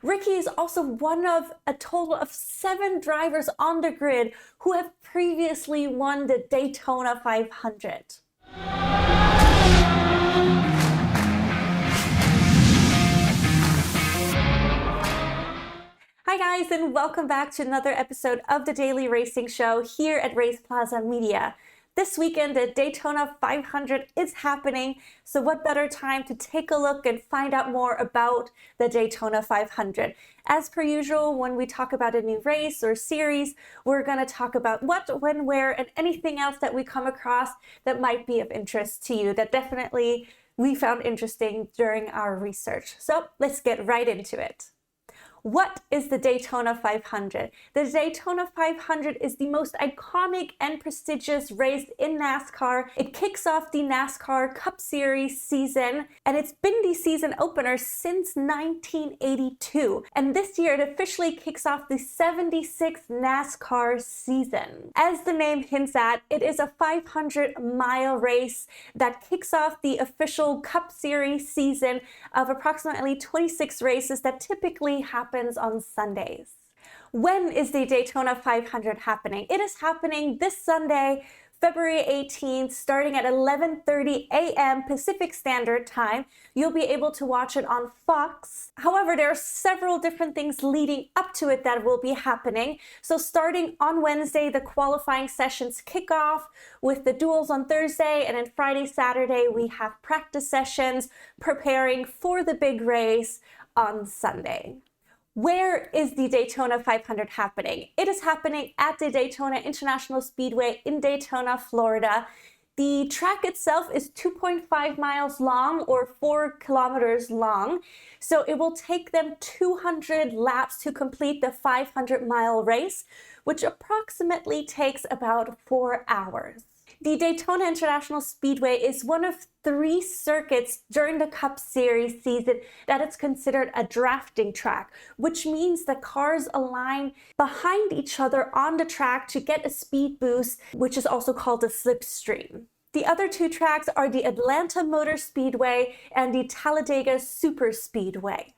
Ricky is also one of a total of 7 drivers on the grid who have previously won the Daytona 500. Hi guys, and welcome back to another episode of the Daily Racing Show here at RacePlazaMedia. This weekend, the Daytona 500 is happening, so what better time to take a look and find out more about the Daytona 500. As per usual, when we talk about a new race or series, we're going to talk about what, when, where, and anything else that we come across that might be of interest to you, that definitely we found interesting during our research. So let's get right into it. What is the Daytona 500? The Daytona 500 is the most iconic and prestigious race in NASCAR. It kicks off the NASCAR Cup Series season, and it's been the season opener since 1982. And this year, it officially kicks off the 76th NASCAR season. As the name hints at, it is a 500-mile race that kicks off the official Cup Series season of approximately 26 races that typically happen on Sundays. When is the Daytona 500 happening? It is happening this Sunday, February 18th, starting at 11:30 a.m. Pacific Standard Time. You'll be able to watch it on Fox. However, there are several different things leading up to it that will be happening. So starting on Wednesday, the qualifying sessions kick off with the duels on Thursday, and then Friday, Saturday, we have practice sessions preparing for the big race on Sunday. Where is the Daytona 500 happening? It is happening at the Daytona International Speedway in Daytona, Florida. The track itself is 2.5 miles long or 4 kilometers long. So it will take them 200 laps to complete the 500-mile race, which approximately takes about 4 hours. The Daytona International Speedway is one of 3 circuits during the Cup Series season that is considered a drafting track, which means the cars align behind each other on the track to get a speed boost, which is also called a slipstream. The other 2 tracks are the Atlanta Motor Speedway and the Talladega Superspeedway.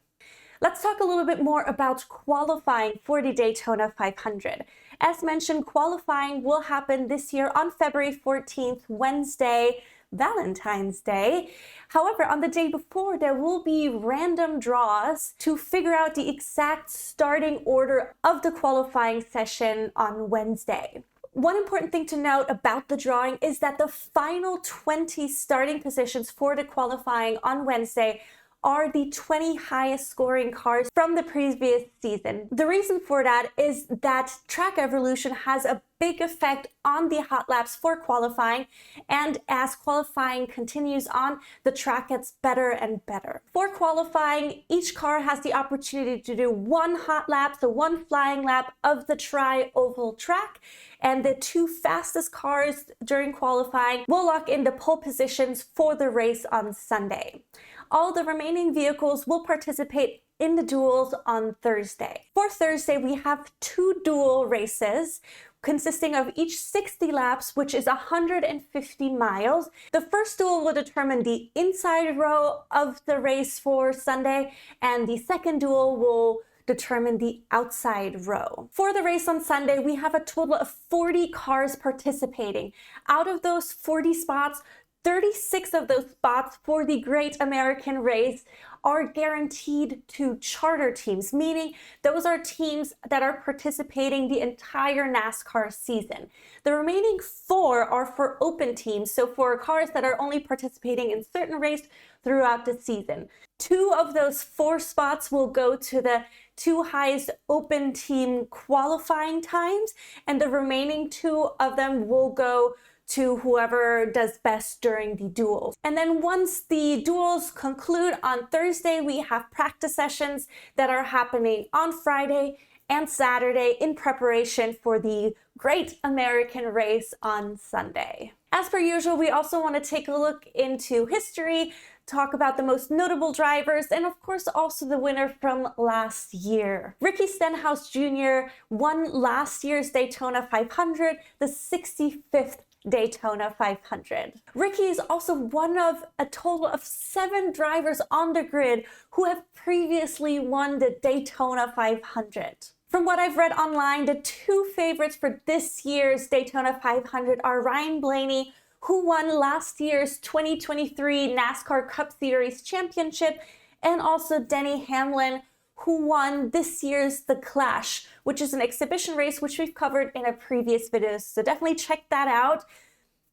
Let's talk a little bit more about qualifying for the Daytona 500. As mentioned, qualifying will happen this year on February 14th, Wednesday, Valentine's Day. However, on the day before, there will be random draws to figure out the exact starting order of the qualifying session on Wednesday. One important thing to note about the drawing is that the final 20 starting positions for the qualifying on Wednesday are the 20 highest scoring cars from the previous season. The reason for that is that track evolution has a big effect on the hot laps for qualifying, and as qualifying continues on, the track gets better and better. For qualifying, each car has the opportunity to do 1 hot lap, so 1 flying lap of the tri-oval track, and the 2 fastest cars during qualifying will lock in the pole positions for the race on Sunday. All the remaining vehicles will participate in the duels on Thursday. For Thursday, we have 2 duel races consisting of each 60 laps, which is 150 miles. The first duel will determine the inside row of the race for Sunday, and the second duel will determine the outside row. For the race on Sunday, we have a total of 40 cars participating. Out of those 40 spots, 36 of those spots for the Great American Race are guaranteed to charter teams, meaning those are teams that are participating the entire NASCAR season. The remaining 4 are for open teams, so for cars that are only participating in certain races throughout the season. 2 of those 4 spots will go to the 2 highest open team qualifying times, and the remaining 2 of them will go to whoever does best during the duels. And then once the duels conclude on Thursday, we have practice sessions that are happening on Friday and Saturday in preparation for the Great American Race on Sunday. As per usual, we also want to take a look into history, talk about the most notable drivers, and of course also the winner from last year. Ricky Stenhouse Jr. won last year's Daytona 500, the 65th Daytona 500. Ricky is also one of a total of 7 drivers on the grid who have previously won the Daytona 500. From what I've read online, the 2 favorites for this year's Daytona 500 are Ryan Blaney, who won last year's 2023 NASCAR Cup Series Championship, and also Denny Hamlin, who won this year's The Clash, which is an exhibition race which we've covered in a previous video, so definitely check that out.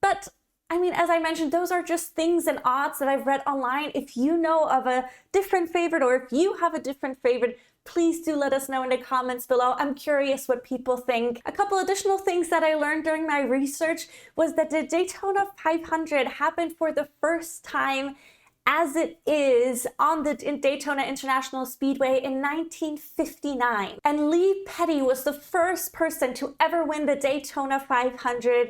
But I mean, as I mentioned, those are just things and odds that I've read online. If you know of a different favorite, or if you have a different favorite, please do let us know in the comments below. I'm curious what people think. A couple additional things that I learned during my research was that the Daytona 500 happened for the first time as it is on the Daytona International Speedway in 1959. And Lee Petty was the first person to ever win the Daytona 500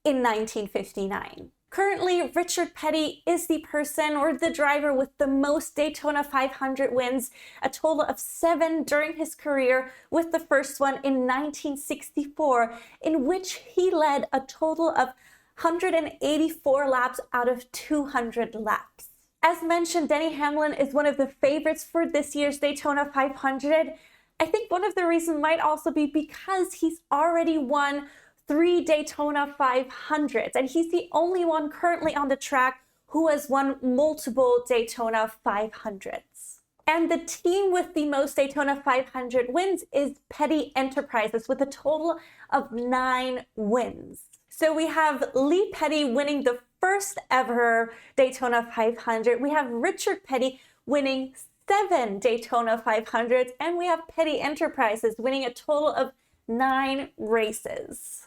in 1959. Currently, Richard Petty is the person or the driver with the most Daytona 500 wins, a total of 7 during his career, with the first one in 1964, in which he led a total of 184 laps out of 200 laps. As mentioned, Denny Hamlin is one of the favorites for this year's Daytona 500. I think one of the reasons might also be because he's already won 3 Daytona 500s, and he's the only one currently on the track who has won multiple Daytona 500s. And the team with the most Daytona 500 wins is Petty Enterprises with a total of 9 wins. So we have Lee Petty winning the first ever Daytona 500. We have Richard Petty winning 7 Daytona 500s, and we have Petty Enterprises winning a total of 9 races.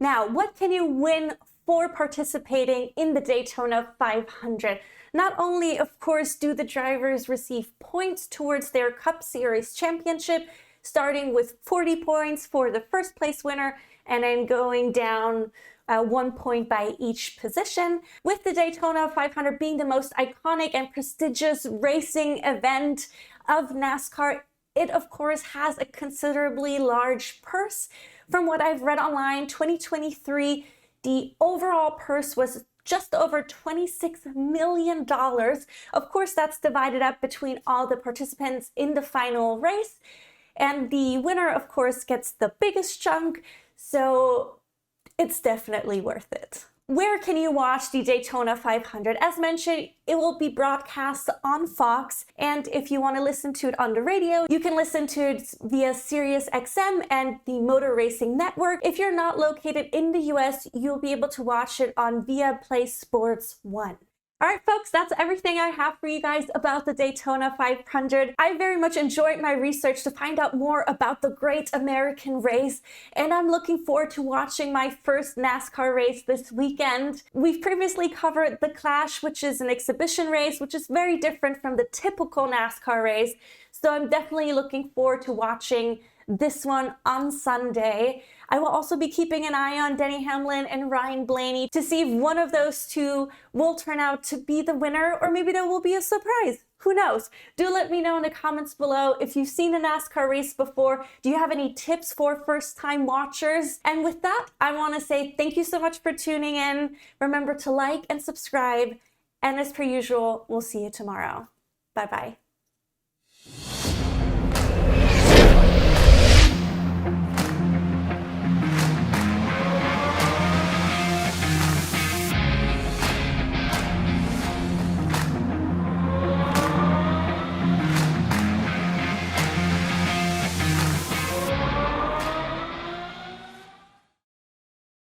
Now, what can you win for participating in the Daytona 500? Not only, of course, do the drivers receive points towards their Cup Series championship, starting with 40 points for the first place winner, and then going down 1 point by each position. With the Daytona 500 being the most iconic and prestigious racing event of NASCAR, it of course has a considerably large purse. From what I've read online, 2023, the overall purse was just over $26 million. Of course, that's divided up between all the participants in the final race. And the winner, of course, gets the biggest chunk. So it's definitely worth it. Where can you watch the Daytona 500? As mentioned, it will be broadcast on Fox, and if you want to listen to it on the radio, you can listen to it via Sirius XM and the Motor Racing Network. If you're not located in the US, you'll be able to watch it on Viaplay Sports 1. All right, folks, that's everything I have for you guys about the Daytona 500. I very much enjoyed my research to find out more about the great American race, and I'm looking forward to watching my first NASCAR race this weekend. We've previously covered The Clash, which is an exhibition race, which is very different from the typical NASCAR race. So I'm definitely looking forward to watching this one on Sunday. I will also be keeping an eye on Denny Hamlin and Ryan Blaney to see if one of those two will turn out to be the winner, or maybe there will be a surprise. Who knows? Do let me know in the comments below if you've seen a NASCAR race before. Do you have any tips for first-time watchers? And with that, I want to say thank you so much for tuning in. Remember to like and subscribe. And as per usual, we'll see you tomorrow. Bye-bye.